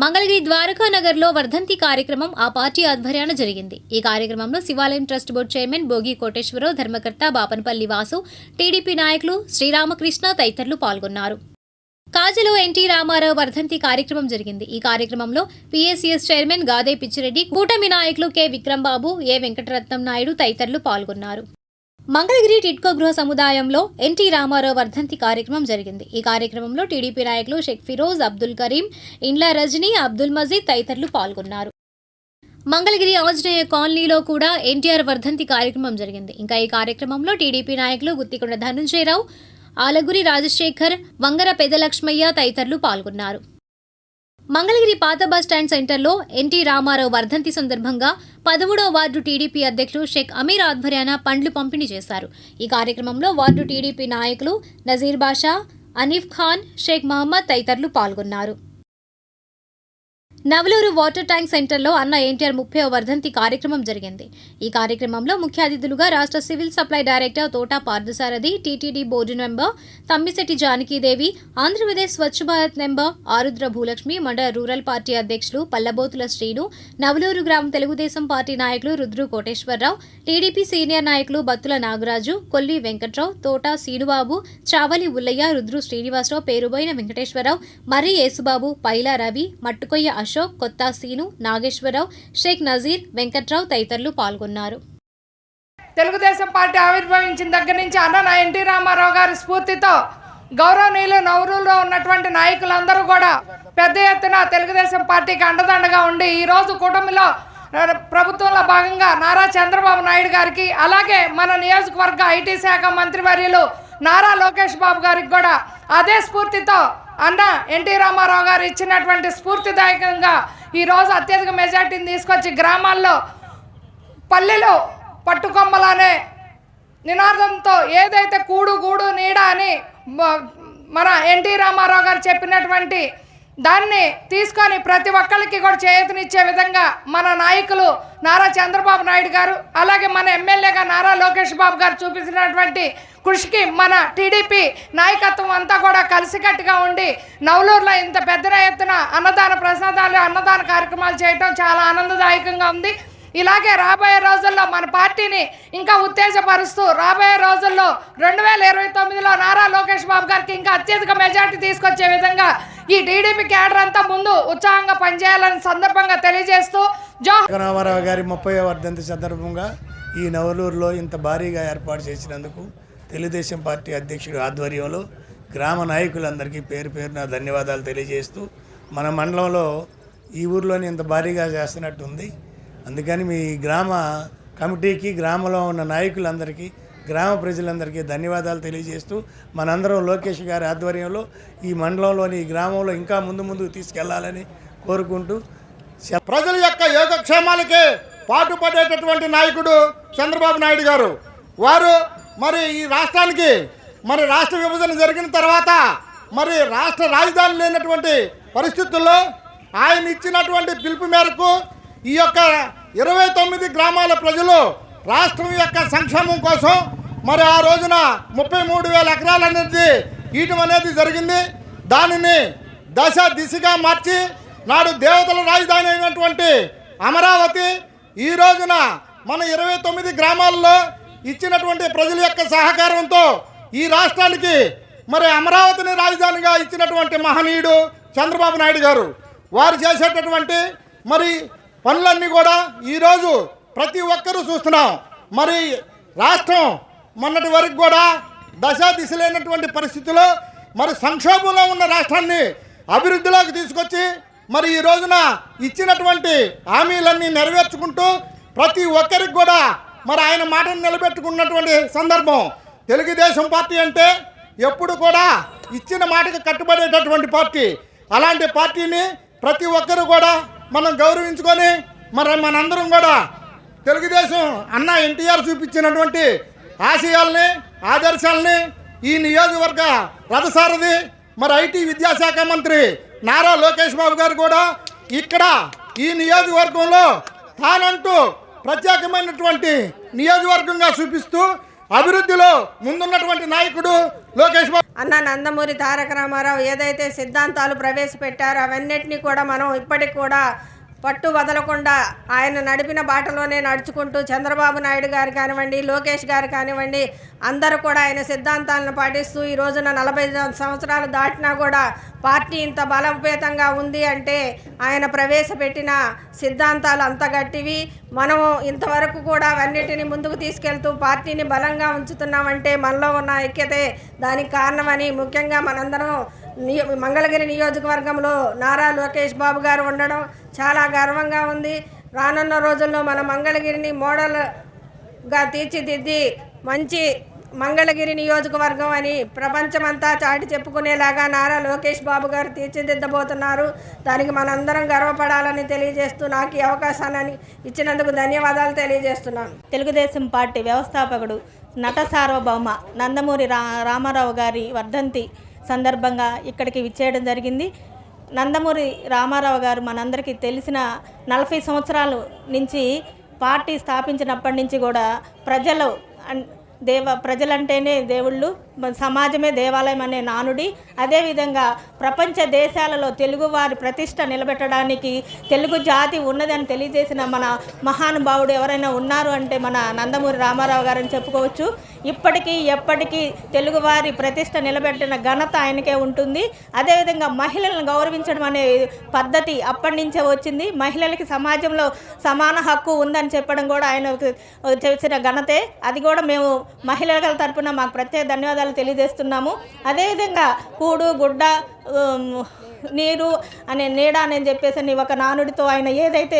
మంగళగిరి ద్వారకా నగర్లో వర్ధంతి కార్యక్రమం ఆ పార్టీ ఆధ్వర్యాన జరిగింది. ఈ కార్యక్రమంలో శివాలయం trust board chairman Bhogi Koteswararao, ధర్మకర్త బాపనపల్లి వాసు, టీడీపీ నాయకులు శ్రీరామకృష్ణ తదితరులు పాల్గొన్నారు. కాజలో ఎన్టీ రామారావు వర్ధంతి కార్యక్రమం జరిగింది. ఈ కార్యక్రమంలో పీఏసీఎస్ చైర్మన్ గాదే పిచ్చిరెడ్డి, కూటమి నాయకులు కె విక్రంబాబు, ఏ వెంకటరత్నం నాయుడు తదితరులు పాల్గొన్నారు. మంగళగిరి టిడ్కో గృహ సముదాయంలో ఎన్టీ రామారావు వర్ధంతి కార్యక్రమం జరిగింది. ఈ కార్యక్రమంలో టీడీపీ నాయకులు షేక్ ఫిరోజ్, అబ్దుల్ కరీం, ఇండ్ల రజనీ, అబ్దుల్ మజీద్ తదితరులు పాల్గొన్నారు. మంగళగిరి ఆంజనేయ కాలనీలో కూడా ఎన్టీఆర్ వర్ధంతి కార్యక్రమం జరిగింది. ఇంకా ఈ కార్యక్రమంలో టీడీపీ నాయకులు గుత్తికొండ ధనుంజయరావు, ఆలగురి రాజశేఖర్, వంగర పెదలక్ష్మయ్య తదితరులు పాల్గొన్నారు. మంగళగిరి పాత బస్టాండ్ సెంటర్లో ఎన్టీ రామారావు వర్ధంతి సందర్భంగా 13వ వార్డు టీడీపీ అధ్యక్షులు షేక్ అమీర్ ఆధ్వర్యాన పండ్లు పంపిణీ చేశారు. ఈ కార్యక్రమంలో వార్డు టీడీపీ నాయకులు నజీర్ బాషా, అనీఫ్ ఖాన్, షేక్ మహమ్మద్ తదితరులు పాల్గొన్నారు. నవలూరు వాటర్ ట్యాంక్ సెంటర్లో అన్న ఎన్టీఆర్ 30వ వర్ధంతి కార్యక్రమం జరిగింది. ఈ కార్యక్రమంలో ముఖ్య అతిథులుగా రాష్ట్ర civil supply director Thota Parthasarathi, TTD board member Tammisetti Janaki Devi, Andhra Pradesh Swachh Bharat member Arudra Bhulakshmi, మండల రూరల్ పార్టీ అధ్యక్షులు పల్లబోతుల శ్రీను, నవలూరు గ్రామ తెలుగుదేశం పార్టీ నాయకులు రుద్రు కోటేశ్వరరావు, టీడీపీ సీనియర్ నాయకులు బత్తుల నాగరాజు, కొల్లి వెంకట్రావు, తోటా సీనుబాబు, చావలి ఉల్లయ్య, రుద్రు శ్రీనివాసరావు, పేరుబోయిన వెంకటేశ్వరరావు, మర్రి యేసుబాబు, పైలా రవి, మట్టుకొయ్య అశోక్, కొత్త సీను, నాగేశ్వరరావు, షేక్ నజీర్, వెంకట్రావు తదితరులు పాల్గొన్నారు. తెలుగుదేశం పార్టీ ఆవిర్భవించిన దగ్గర నుంచి అన్న ఎన్టీ రామారావు గారి స్ఫూర్తితో గౌరవనీయులు నవరూరులో ఉన్నటువంటి నాయకులందరూ కూడా పెద్ద ఎత్తున తెలుగుదేశం పార్టీకి అండదండగా ఉండి ఈరోజు కూటమిలో ప్రభుత్వంలో భాగంగా నారా చంద్రబాబు నాయుడు గారికి, అలాగే మన నియోజకవర్గ ఐటీ శాఖ మంత్రివర్యులు నారా లోకేష్ బాబు గారికి కూడా అదే స్ఫూర్తితో అన్న ఎన్టీ రామారావు గారు ఇచ్చినటువంటి స్ఫూర్తిదాయకంగా ఈరోజు అత్యధిక మెజార్టీని తీసుకొచ్చి గ్రామాల్లో పల్లెలు పట్టుకొమ్మలనే నినాదంతో ఏదైతే కూడు గూడు నీడ అని మన ఎన్టీ రామారావు గారు చెప్పినటువంటి దాన్ని తీసుకొని ప్రతి ఒక్కరికి కూడా చేయూతనిచ్చే విధంగా మన నాయకులు నారా చంద్రబాబు నాయుడు గారు, అలాగే మన ఎమ్మెల్యేగా నారా లోకేష్ బాబు గారు చూపించినటువంటి కృషికి మన టీడీపీ నాయకత్వం అంతా కూడా కలిసికట్టుగా ఉండి నవలూరులో ఇంత పెద్ద ఎత్తున అన్నదాన ప్రసాదాలు, అన్నదాన కార్యక్రమాలు చేయడం చాలా ఆనందదాయకంగా ఉంది. ఇలాగే రాబోయే రోజుల్లో మన పార్టీని ఇంకా ఉత్తేజపరుస్తూ రాబోయే రోజుల్లో 2029లో నారా లోకేష్ బాబు గారికి ఇంకా అత్యధిక మెజార్టీ తీసుకొచ్చే విధంగా ఈ టీడీపీ క్యాడర్ అంతా ముందు ఉత్సాహంగా పనిచేయాలని సందర్భంగా తెలియజేస్తూ రామారావు గారి 30వ వర్ధంతి సందర్భంగా ఈ నవలూరులో ఇంత భారీగా ఏర్పాటు చేసినందుకు తెలుగుదేశం పార్టీ అధ్యక్షుడి ఆధ్వర్యంలో గ్రామ నాయకులందరికీ పేరు పేరున ధన్యవాదాలు తెలియజేస్తూ మన మండలంలో ఈ ఊర్లోని ఇంత భారీగా చేస్తున్నట్టుంది. అందుకని మీ గ్రామ కమిటీకి, గ్రామంలో ఉన్న నాయకులందరికీ, గ్రామ ప్రజలందరికీ ధన్యవాదాలు తెలియజేస్తూ మనందరం లోకేష్ గారి ఆధ్వర్యంలో ఈ మండలంలోని ఈ గ్రామంలో ఇంకా ముందుకు తీసుకెళ్లాలని కోరుకుంటూ ప్రజల యొక్క యోగక్షేమాలకే పాటుపడేటటువంటి నాయకుడు చంద్రబాబు నాయుడు గారు. వారు మరి ఈ రాష్ట్రానికి రాష్ట్ర విభజన జరిగిన తర్వాత రాష్ట్ర రాజధాని లేనటువంటి పరిస్థితుల్లో ఆయన ఇచ్చినటువంటి పిలుపు మేరకు ఈ యొక్క 29 గ్రామాల ప్రజలు రాష్ట్రం యొక్క సంక్షేమం కోసం మరి ఆ రోజున 33,000 ఎకరాలు అనేది ఇయటం అనేది జరిగింది. దానిని దశ దిశగా మార్చి నాడు దేవతల రాజధాని అయినటువంటి అమరావతి ఈ రోజున మన 29 గ్రామాల్లో ఇచ్చినటువంటి ప్రజల యొక్క సహకారంతో ఈ రాష్ట్రానికి మరి అమరావతిని రాజధానిగా ఇచ్చినటువంటి మహనీయుడు చంద్రబాబు నాయుడు గారు. వారు చేసేటటువంటి మరి పనులన్నీ కూడా ఈరోజు ప్రతి ఒక్కరూ చూస్తున్నాం. మరి రాష్ట్రం మొన్నటి వరకు కూడా దశ దిశ లేనటువంటి పరిస్థితుల్లో మరి సంక్షోభంలో ఉన్న రాష్ట్రాన్ని అభివృద్ధిలోకి తీసుకొచ్చి మరి ఈ రోజున ఇచ్చినటువంటి హామీలన్నీ నెరవేర్చుకుంటూ ప్రతి ఒక్కరికి కూడా మరి ఆయన మాటను నిలబెట్టుకున్నటువంటి సందర్భం. తెలుగుదేశం పార్టీ అంటే ఎప్పుడు కూడా ఇచ్చిన మాటకు కట్టుబడేటటువంటి పార్టీ. అలాంటి పార్టీని ప్రతి ఒక్కరు కూడా మనం గౌరవించుకొని మరి మనందరం కూడా తెలుగుదేశం అన్న ఎన్టీఆర్ చూపించినటువంటి ఆశయాల్ని ఆదర్శాలని ఈ నియోజకవర్గ రథసారథి మరి ఐటీ విద్యాశాఖ మంత్రి నారా లోకేష్ బాబు గారు కూడా ఇక్కడ ఈ నియోజకవర్గంలో తానంటూ ప్రత్యేకమైనటువంటి నియోజకవర్గంగా చూపిస్తూ అభివృద్ధిలో ముందున్నటువంటి నాయకుడు లోకేష్ బాబు. అన్న నందమూరి తారక రామారావు ఏదైతే సిద్ధాంతాలు ప్రవేశపెట్టారో అవన్నిటినీ కూడా మనం ఇప్పటికి కూడా పట్టు వదలకుండా ఆయన నడిపిన బాటలోనే నడుచుకుంటూ చంద్రబాబు నాయుడు గారు కానివ్వండి, లోకేష్ గారు కానివ్వండి, అందరూ కూడా ఆయన సిద్ధాంతాలను పాటిస్తూ ఈ రోజున 40 సంవత్సరాలు దాటినా కూడా పార్టీ ఇంత బలోపేతంగా ఉంది అంటే ఆయన ప్రవేశపెట్టిన సిద్ధాంతాలు అంత గట్టివి. మనము ఇంతవరకు కూడా అవన్నిటిని ముందుకు తీసుకెళ్తూ పార్టీని బలంగా ఉంచుతున్నామంటే మనలో ఉన్న ఐక్యతే దానికి కారణమని, ముఖ్యంగా మనందరం మంగళగిరి నియోజకవర్గంలో నారా లోకేష్ బాబు గారు ఉండడం చాలా గర్వంగా ఉంది. రానున్న రోజుల్లో మన మంగళగిరిని మోడల్గా తీర్చిదిద్ది మంచి మంగళగిరి నియోజకవర్గం అని ప్రపంచమంతా చాటి చెప్పుకునేలాగా నారా లోకేష్ బాబు గారు తీర్చిదిద్దబోతున్నారు. దానికి మనందరం గర్వపడాలని తెలియజేస్తూ నాకు ఈ అవకాశాన్ని ఇచ్చినందుకు ధన్యవాదాలు తెలియజేస్తున్నాను. తెలుగుదేశం పార్టీ వ్యవస్థాపకుడు నట సార్వభౌమ నందమూరి రామారావు గారి వర్ధంతి సందర్భంగా ఇక్కడికి విచ్చేయడం జరిగింది. నందమూరి రామారావు గారు మనందరికీ తెలిసిన 40 సంవత్సరాల నుంచి పార్టీ స్థాపించినప్పటి నుంచి కూడా ప్రజలంటేనే దేవుళ్ళు, సమాజమే దేవాలయం అనే నానుడి. అదేవిధంగా ప్రపంచ దేశాలలో తెలుగువారి ప్రతిష్ట నిలబెట్టడానికి తెలుగు జాతి ఉన్నదని తెలియజేసిన మన మహానుభావుడు ఎవరైనా ఉన్నారు అంటే మన నందమూరి రామారావు గారని చెప్పుకోవచ్చు. ఇప్పటికీ ఎప్పటికీ తెలుగువారి ప్రతిష్ట నిలబెట్టిన ఘనత ఆయనకే ఉంటుంది. అదేవిధంగా మహిళలను గౌరవించడం అనే పద్ధతి అప్పటి నుంచే వచ్చింది. మహిళలకి సమాజంలో సమాన హక్కు ఉందని చెప్పడం కూడా ఆయన చేసిన ఘనతే. అది కూడా మేము మహిళల తరపున మాకు ప్రత్యేక ధన్యవాదాలు తెలియజేస్తున్నాము. అదేవిధంగా కూడు గుడ్డ నీరు అనే నీడ అని చెప్పేసి ఒక నానుడితో ఆయన ఏదైతే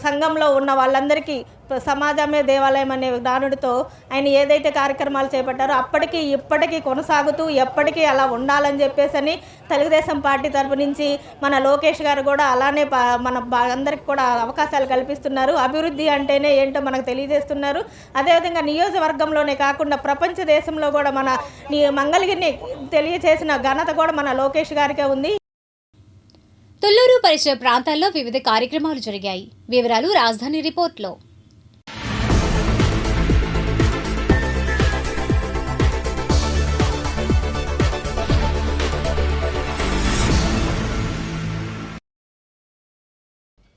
సంఘంలో ఉన్న వాళ్ళందరికీ సమాజమే దేవాలయం అనే నానుడితో ఆయన ఏదైతే కార్యక్రమాలు చేపట్టారో అప్పటికి ఇప్పటికీ కొనసాగుతూ ఎప్పటికీ అలా ఉండాలని చెప్పేసి తెలుగుదేశం పార్టీ తరపు నుంచి మన లోకేష్ గారు కూడా అలానే మన అందరికి కూడా అవకాశాలు కల్పిస్తున్నారు. అభివృద్ధి అంటేనే ఏంటో మనకు తెలియజేస్తున్నారు. అదేవిధంగా నియోజకవర్గంలోనే కాకుండా ప్రపంచ దేశంలో కూడా మన మంగళగిరిని తెలియజేసిన ఘనత కూడా మన లోకేష్ గారికే ఉంది. తుళ్లూరు పరిసర ప్రాంతాల్లో వివిధ కార్యక్రమాలు జరిగాయి. వివరాలు రాజధాని రిపోర్ట్లో.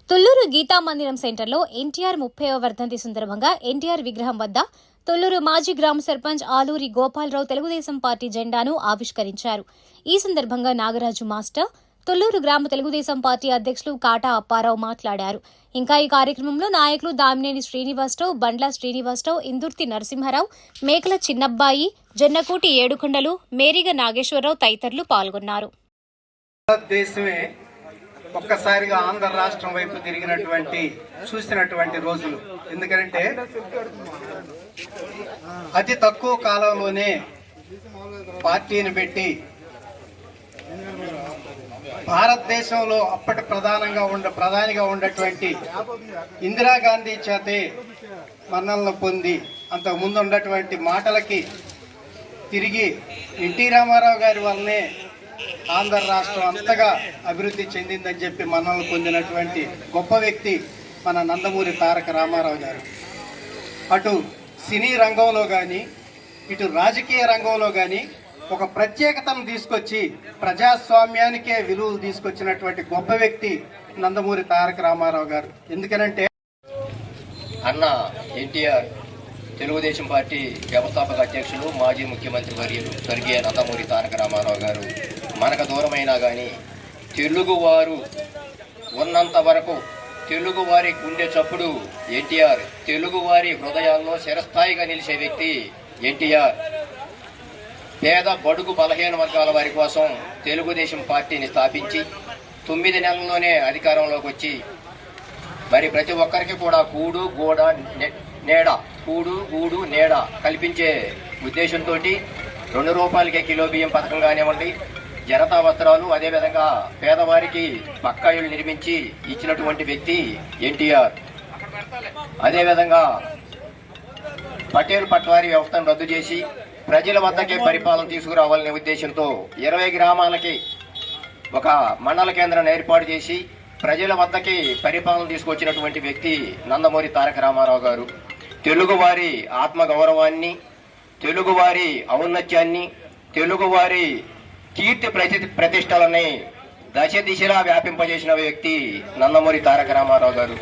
తుళ్లూరు గీతా మందిరం సెంటర్లో ఎన్టీఆర్ 30వ వర్ధంతి సందర్భంగా ఎన్టీఆర్ విగ్రహం వద్ద తుళ్లూరు మాజీ గ్రామ సర్పంచ్ ఆలూరి గోపాలరావు తెలుగుదేశం పార్టీ జెండాను ఆవిష్కరించారు. ఈ సందర్భంగా నాగరాజు మాస్టర్, తుళ్లూరు గ్రామ తెలుగుదేశం పార్టీ అధ్యక్షులు కాటా అప్పారావు మాట్లాడారు. ఇంకా ఈ కార్యక్రమంలో నాయకులు దామినేని శ్రీనివాసరావు, బండ్ల శ్రీనివాసరావు, ఇందుర్తి నరసింహారావు, మేకల చిన్నబ్బాయి, జొన్నకోటి ఏడుకొండలు, మేరిగ నాగేశ్వరరావు తదితరులు పాల్గొన్నారు. దేశమే ఒక్కసారిగా ఆంధ్ర రాష్ట్రం వైపు చూసినటువంటి రోజులు. ఎందుకంటే అతి తక్కువ కాలంలోనే పార్టీని పెట్టి భారతదేశంలో అప్పటి ప్రధానిగా ఉన్నటువంటి ఇందిరాగాంధీ చేతే మన్నలను పొంది అంతకుముందు ఉన్నటువంటి మాటలకి తిరిగి ఎన్టీ రామారావు గారి వల్లనే ఆంధ్ర రాష్ట్రం అంతగా అభివృద్ధి చెందిందని చెప్పి మన్ననలు పొందినటువంటి గొప్ప వ్యక్తి మన నందమూరి తారక రామారావు గారు. అటు సినీ రంగంలో కానీ ఇటు రాజకీయ రంగంలో కానీ ఒక ప్రత్యేకతను తీసుకొచ్చి ప్రజాస్వామ్యానికే విలువలు తీసుకొచ్చినటువంటి గొప్ప వ్యక్తి నందమూరి తారక రామారావు గారు. ఎందుకనంటే అన్న ఎన్టీఆర్ తెలుగుదేశం పార్టీ వ్యవస్థాపక అధ్యక్షులు, మాజీ ముఖ్యమంత్రి వర్యులు స్వర్గీయ నందమూరి తారక రామారావు గారు మనకు దూరమైనా కానీ తెలుగువారు ఉన్నంత వరకు తెలుగువారి గుండె చప్పుడు ఎన్టీఆర్, తెలుగువారి హృదయాల్లో చిరస్థాయిగా నిలిచే వ్యక్తి ఎన్టీఆర్. పేద బడుగు బలహీన వర్గాల వారి కోసం తెలుగుదేశం పార్టీని స్థాపించి 9 నెలల్లోనే అధికారంలోకి వచ్చి మరి ప్రతి ఒక్కరికి కూడా కూడు గూడు నీడ కల్పించే ఉద్దేశంతో 2 రూపాయలకే కిలో బియ్యం పథకం కానివ్వండి, జనతా వస్త్రాలు, అదేవిధంగా పేదవారికి పక్కా ఇళ్ళు నిర్మించి ఇచ్చినటువంటి వ్యక్తి ఎన్టీఆర్. అదేవిధంగా పటేల్ పట్వారీ వ్యవస్థను రద్దు చేసి ప్రజల వద్దకే పరిపాలన తీసుకురావాలనే ఉద్దేశంతో 20 గ్రామాలకి ఒక మండల కేంద్రాన్ని ఏర్పాటు చేసి ప్రజల వద్దకి పరిపాలన తీసుకొచ్చినటువంటి వ్యక్తి నందమూరి తారక రామారావు గారు. తెలుగువారి ఆత్మగౌరవాన్ని, తెలుగువారి ఔన్నత్యాన్ని, తెలుగువారి కీర్తి ప్రతిష్టలని దశ దిశలా వ్యాపింపజేసిన వ్యక్తి నందమూరి తారక రామారావు గారు.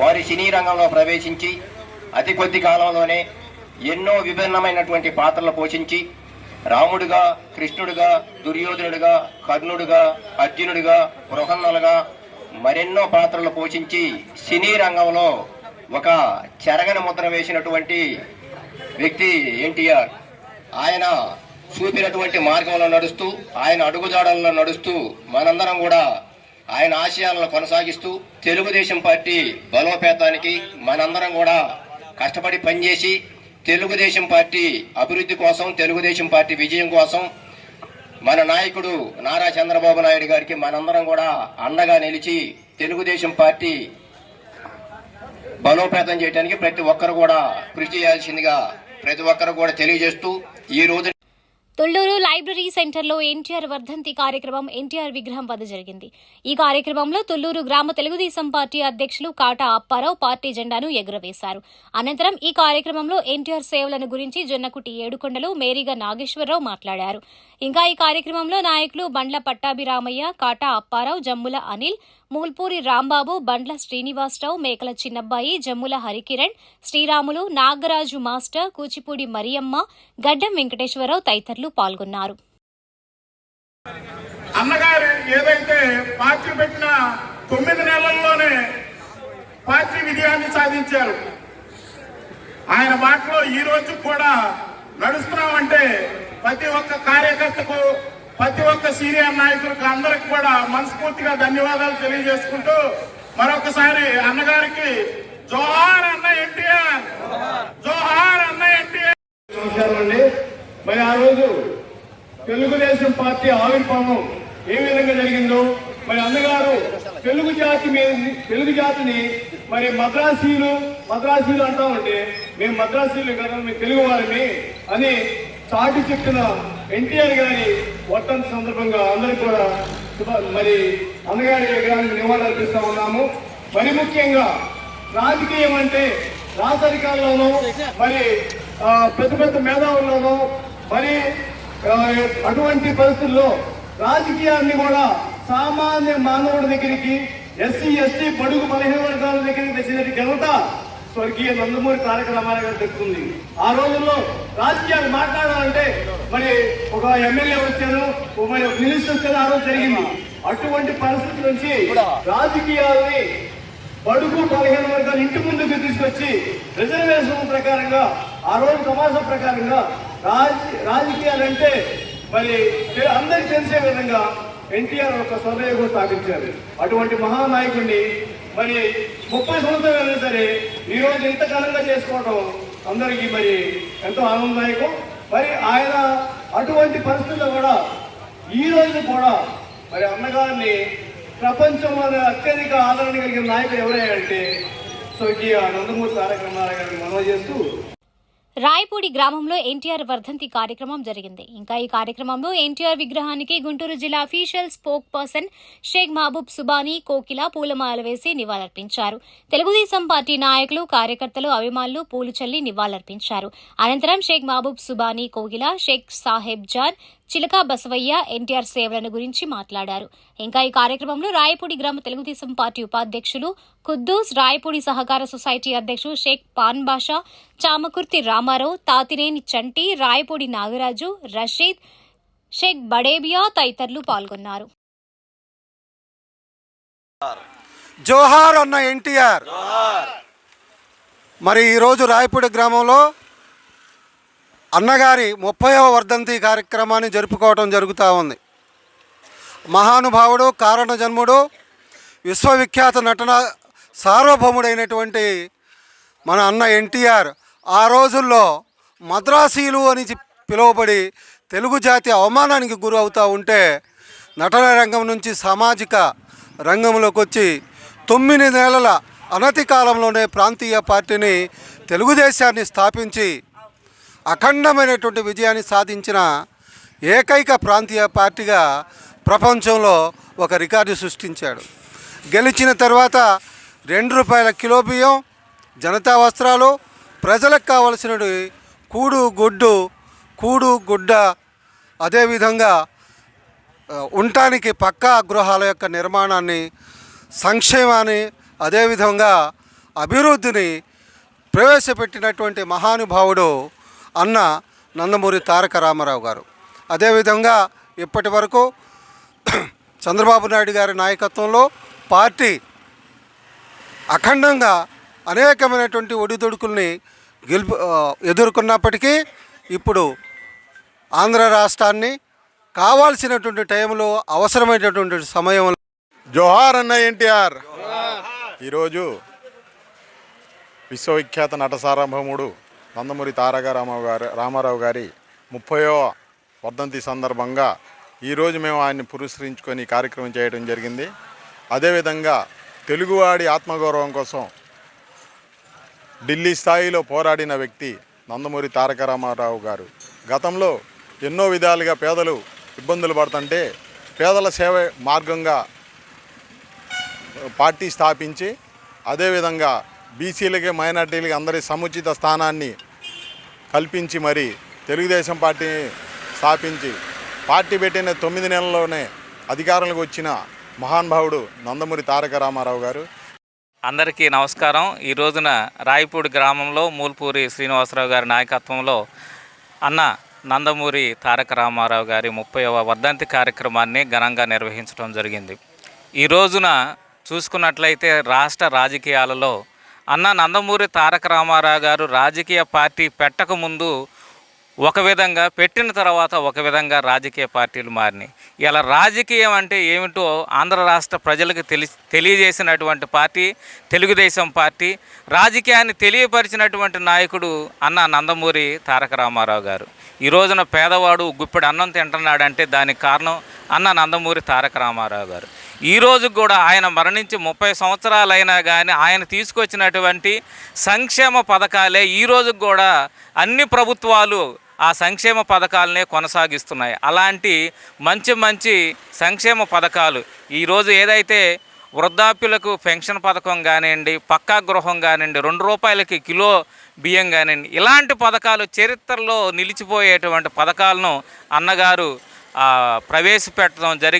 వారి సినీ రంగంలో ప్రవేశించి అతి కొద్ది కాలంలోనే ఎన్నో విభిన్నమైనటువంటి పాత్రలు పోషించి రాముడుగా, కృష్ణుడుగా, దుర్యోధనుడిగా, కర్ణుడుగా, అర్జునుడిగా, బృహన్నలుగా మరెన్నో పాత్రలు పోషించి సినీ రంగంలో ఒక చెరగని ముద్ర వేసినటువంటి వ్యక్తి ఎన్టీఆర్. ఆయన చూపినటువంటి మార్గంలో నడుస్తూ, ఆయన అడుగుజాడల్లో నడుస్తూ మనందరం కూడా ఆయన ఆశయాలను కొనసాగిస్తూ తెలుగుదేశం పార్టీ బలోపేతానికి మనందరం కూడా కష్టపడి పనిచేసి తెలుగుదేశం పార్టీ అభివృద్ధి కోసం, తెలుగుదేశం పార్టీ విజయం కోసం మన నాయకుడు నారా చంద్రబాబు నాయుడు గారికి మనందరం కూడా అండగా నిలిచి తెలుగుదేశం పార్టీ బలోపేతం చేయడానికి ప్రతి ఒక్కరు కూడా కృషి చేయాల్సిందిగా ప్రతి ఒక్కరు కూడా తెలియజేస్తూ ఈ రోజు తుళ్లూరు లైబ్రరీ సెంటర్లో ఎన్టీఆర్ వర్ధంతి కార్యక్రమం ఎన్టీఆర్ విగ్రహం వద్ద జరిగింది. ఈ కార్యక్రమంలో తుళ్లూరు గ్రామ తెలుగుదేశం పార్టీ అధ్యక్షులు కాటా అప్పారావు పార్టీ జెండాను ఎగురవేశారు. అనంతరం ఈ కార్యక్రమంలో ఎన్టీఆర్ సేవలను గురించి జొన్నకుటి ఏడుకొండలు, మేరీగా నాగేశ్వరరావు మాట్లాడారు. ఇంకా ఈ కార్యక్రమంలో నాయకులు బండ్ల పట్టాభిరామయ్య, కాటా అప్పారావు, జమ్ముల అనిల్, మూల్పూరి రాంబాబు, బండ్ల శ్రీనివాసరావు, మేకల చిన్నబ్బాయి, జమ్ముల హరికిరణ్, శ్రీరాములు, నాగరాజు మాస్టర్, కూచిపూడి మరియమ్మ, గడ్డం వెంకటేశ్వరరావు తదితరులు పాల్గొన్నారు. అన్నగారు ఏదైతే పార్టీ పెట్టిన 9 నెలల్లోనే పార్టీ విజయాన్ని సాధించారు. ఆయన బాటలో ఈ రోజు కూడా నడుస్తున్నామంటే ప్రతి ఒక్క కార్యకర్తకు, ప్రతి ఒక్క సీనియర్ నాయకులకు అందరికి కూడా మనస్ఫూర్తిగా ధన్యవాదాలు తెలియజేసుకుంటూ మరొకసారి అన్నగారికి జోహార్ అన్న ఎన్టీఆర్, జోహార్ అన్న ఎన్టీఆర్. నమస్కారం అండి. మరి ఆ రోజు తెలుగుదేశం పార్టీ ఆవిర్భావం ఏ విధంగా జరిగిందో, మరి అన్నగారు తెలుగు జాతిని మరి మద్రాసీలు అంటా ఉంటే మేము మద్రాసీలు కదా, మేము తెలుగు వారిని అని చాటి చెప్పిన ఎన్టీఆర్ గారి వర్ధంతి సందర్భంగా అందరికీ కూడా మరి అన్నగారి విగ్రహానికి నివాళులు అర్పిస్తూ ఉన్నాము. మరి ముఖ్యంగా రాజకీయం అంటే రాజరికాల్లోనూ మరి పెద్ద పెద్ద మేధావుల్లోనూ మరి అటువంటి పరిస్థితుల్లో రాజకీయాన్ని కూడా సామాన్య మానవుడి దగ్గరికి, ఎస్సీ ఎస్టీ బడుగు బలహీన వర్గాల దగ్గరికి తెచ్చినట్టు ఘనత స్వర్గీయ నందమూరి తారక రామారావు గారు దక్కుతుంది. ఆ రోజుల్లో రాజకీయాలు మాట్లాడాలంటే మరి ఒక ఎమ్మెల్యే వచ్చారు, మరి మినిస్టర్ వచ్చారు, ఆ రోజు జరిగింది. అటువంటి పరిస్థితి నుంచి రాజకీయాల్ని బడుగు బలహీన వర్గాలు ఇంటి ముందుకు తీసుకొచ్చి రిజర్వేషన్ ప్రకారంగా, ఆ రోజు సమాజం ప్రకారంగా రాజకీయాలంటే మరి అందరికి తెలిసే విధంగా ఎన్టీఆర్ ఒక స్వదయోగం స్థాపించారు. అటువంటి మహానాయకుడిని మరి 30 సంవత్సరాలైనా సరే ఈ రోజు ఇంత ఘనంగా చేసుకోవడం అందరికీ మరి ఎంతో ఆనందదాయకం. మరి ఆయన అటువంటి పరిస్థితుల్లో కూడా ఈ రోజు కూడా మరి అన్నగారిని ప్రపంచంలోనే అత్యధిక ఆదరణ కలిగిన నాయకుడు ఎవరంటే స్వర్గీయ నందమూరి తారక రామారావు గారిని మనవి చేస్తూ రాయపూడి గ్రామంలో ఎన్టీఆర్ వర్ధంతి కార్యక్రమం జరిగింది. ఇంకా ఈ కార్యక్రమంలో ఎన్టీఆర్ విగ్రహానికి గుంటూరు జిల్లా official spokesperson Shaik Mahaboob Subhani కోకిల పూలమాల వేసి నివాళులర్పించారు. తెలుగుదేశం పార్టీ నాయకులు, కార్యకర్తలు, అభిమానులు పూలు చల్లి నివాళులర్పించారు. అనంతరం షేక్ మహబూబ్ సుబానీ కోకిల, షేక్ సాహెబ్ జాన్, చిలకా బసవయ్య ఎన్టీఆర్ సేవలను గురించి మాట్లాడారు. ఇంకా ఈ కార్యక్రమంలో రాయపూడి గ్రామ తెలుగుదేశం పార్టీ ఉపాధ్యక్షులు కుద్దూస్, రాయపూడి సహకార సొసైటీ అధ్యక్షుడు షేక్ పాన్ బాషా, చామకుర్తి రామారావు, తాతినేని చంటి, రాయపూడి నాగరాజు, రషీద్, షేక్ బడేబియా తదితరులు పాల్గొన్నారు. జోహార్ అన్న ఎన్టీఆర్. మరి ఈరోజు రాయపూడి గ్రామంలో అన్నగారి 30వ వర్ధంతి కార్యక్రమాన్ని జరుపుకోవడం జరుగుతూ ఉంది. మహానుభావుడు, కారణ జన్ముడు, విశ్వవిఖ్యాత నటన సార్వభౌముడైనటువంటి మన అన్న ఎన్టీఆర్ ఆ రోజుల్లో మద్రాసీలు అని పిలువబడి తెలుగు జాతి అవమానానికి గురి అవుతూ ఉంటే నటన రంగం నుంచి సామాజిక రంగంలోకి వచ్చి 9 నెలల అనతి కాలంలోనే ప్రాంతీయ పార్టీని తెలుగుదేశాన్ని స్థాపించి అఖండమైనటువంటి విజయాన్ని సాధించిన ఏకైక ప్రాంతీయ పార్టీగా ప్రపంచంలో ఒక రికార్డు సృష్టించాడు. గెలిచిన తర్వాత ₹2 కిలో బియ్యం, జనతా వస్త్రాలు, ప్రజలకు కావలసిన కూడు గుడ్డ, అదేవిధంగా ఉండటానికి పక్కా గృహాల యొక్క నిర్మాణాన్ని, సంక్షేమాన్ని, అదేవిధంగా అభివృద్ధిని ప్రవేశపెట్టినటువంటి మహానుభావుడు అన్న నందమూరి తారక రామారావు గారు. అదేవిధంగా ఇప్పటి వరకు చంద్రబాబు నాయుడు గారి నాయకత్వంలో పార్టీ అఖండంగా అనేకమైనటువంటి ఒడిదుడుకుల్ని ఎదుర్కొన్నప్పటికీ ఇప్పుడు ఆంధ్ర రాష్ట్రాన్ని కావాల్సినటువంటి టైంలో, అవసరమైనటువంటి సమయంలో జోహార్ అన్న ఎన్టీఆర్. ఈరోజు విశ్వవిఖ్యాత నట సార్వభౌముడు నందమూరి తారక రామారావు గారి 30వ వర్ధంతి సందర్భంగా ఈరోజు మేము ఆయన్ని పురస్కరించుకొని కార్యక్రమం చేయడం జరిగింది. అదేవిధంగా తెలుగువాడి ఆత్మగౌరవం కోసం ఢిల్లీ స్థాయిలో పోరాడిన వ్యక్తి నందమూరి తారక రామారావు గారు. గతంలో ఎన్నో విధాలుగా పేదలు ఇబ్బందులు పడుతుంటే పేదల సేవ మార్గంగా పార్టీ స్థాపించి, అదేవిధంగా బీసీలకి, మైనార్టీలకి అందరి సముచిత స్థానాన్ని కల్పించి మరి తెలుగుదేశం పార్టీని స్థాపించి పార్టీ పెట్టిన 9 నెలల్లోనే అధికారంలోకి వచ్చిన మహానుభావుడు నందమూరి తారక రామారావు గారు. అందరికీ నమస్కారం. ఈ రోజున రాయపూడి గ్రామంలో మూల్పూరి శ్రీనివాసరావు గారి నాయకత్వంలో అన్న నందమూరి తారక రామారావు గారి 30వ వర్ధంతి కార్యక్రమాన్ని ఘనంగా నిర్వహించడం జరిగింది. ఈ రోజున చూసుకున్నట్లయితే రాష్ట్ర రాజకీయాలలో అన్న నందమూరి తారక రామారావు గారు రాజకీయ పార్టీ పెట్టకముందు ఒక విధంగా, పెట్టిన తర్వాత ఒక విధంగా రాజకీయ పార్టీలు మారినాయి. ఇలా రాజకీయం అంటే ఏమిటో ఆంధ్ర రాష్ట్ర ప్రజలకు తెలియజేసినటువంటి పార్టీ తెలుగుదేశం పార్టీ. రాజకీయాన్ని తెలియపరిచినటువంటి నాయకుడు అన్న నందమూరి తారక రామారావు గారు. ఈ రోజున పేదవాడు గుప్పెడు అన్నం తింటున్నాడంటే దానికి కారణం అన్న నందమూరి తారక రామారావు గారు. ఈ రోజు కూడా ఆయన మరణించి 30 సంవత్సరాలైనా కానీ ఆయన తీసుకొచ్చినటువంటి సంక్షేమ పథకాలే ఈ రోజు కూడా అన్ని ప్రభుత్వాలు ఆ సంక్షేమ పథకాలనే కొనసాగిస్తున్నాయి. అలాంటి మంచి సంక్షేమ పథకాలు ఈరోజు ఏదైతే వృద్ధాప్యులకు పెన్షన్ పథకం కానివ్వండి, పక్కా గృహం కానివ్వండి, ₹2 కిలో బియ్యం కానివ్వండి, ఇలాంటి పథకాలు చరిత్రలో నిలిచిపోయేటువంటి పథకాలను అన్నగారు ప్రవేశపెట్టడం జరిగింది.